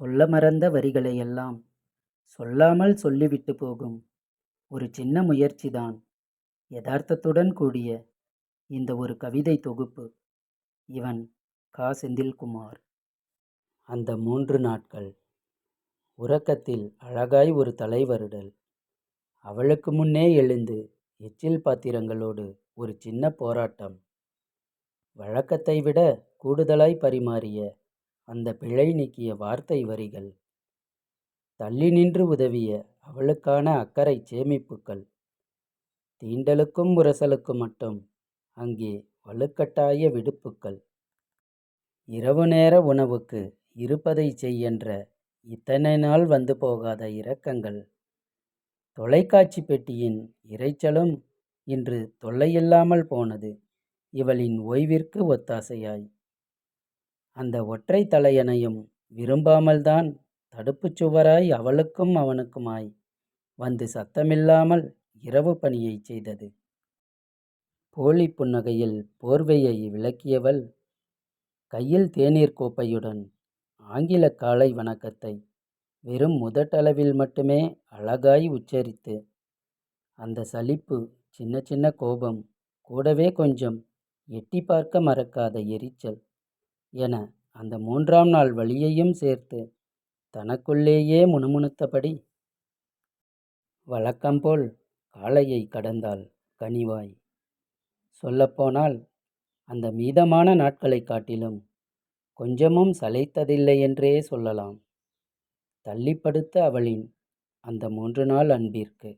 சொல்ல மறந்த வரிகளையெல்லாம் சொல்லாமல் சொல்லிவிட்டு போகும் ஒரு சின்ன முயற்சிதான் யதார்த்தத்துடன் கூடிய இந்த ஒரு கவிதை தொகுப்பு. இவன் கா. செந்தில்குமார். அந்த 3 நாட்கள். உறக்கத்தில் அழகாய் ஒரு தலைவருடல். அவளுக்கு முன்னே எழுந்து எச்சில் பாத்திரங்களோடு ஒரு சின்ன போராட்டம். வழக்கத்தை விட கூடுதலாய் பரிமாறிய அந்த பிழை நீக்கிய வார்த்தை வரிகள். தள்ளி நின்று உதவிய அவளுக்கான அக்கறை சேமிப்புக்கள். தீண்டலுக்கும் உரசலுக்கும் மட்டும் அங்கே வலுக்கட்டாய விடுப்புக்கள். இரவு நேர உணவுக்கு இருப்பதை செய்யென்ற இத்தனை நாள் வந்து போகாத இரக்கங்கள். தொலைக்காட்சி பெட்டியின் இரைச்சலும் இன்று தொல்லையில்லாமல் போனது இவளின் ஓய்விற்கு ஒத்தாசையாய். அந்த ஒற்றை தலையணையும் விரும்பாமல்தான் தடுப்புச் சுவராய் அவளுக்கும் அவனுக்குமாய் வந்து சத்தமில்லாமல் இரவு பணியைச் செய்தது. போலி புன்னகையில் போர்வையை விலக்கியவள் கையில் தேநீர் கோப்பையுடன் ஆங்கில காலை வணக்கத்தை வெறும் முதட்டளவில் மட்டுமே அழகாய் உச்சரித்து, அந்த சலிப்பு, சின்ன சின்ன கோபம், கூடவே கொஞ்சம் எட்டி பார்க்க மறக்காத எரிச்சல் என அந்த 3ஆம் நாள் வலியையும் சேர்த்து தனக்குள்ளேயே முணுமுணுத்தபடி வழக்கம்போல் காலையை கடந்தாள் கனிவாய். சொல்லப்போனால் அந்த மீதமான நாட்களைக் காட்டிலும் கொஞ்சமும் சளைத்ததில்லை என்றே சொல்லலாம். தள்ளிப்படுத்த அவளின் அந்த 3 நாள் அன்பிற்கு.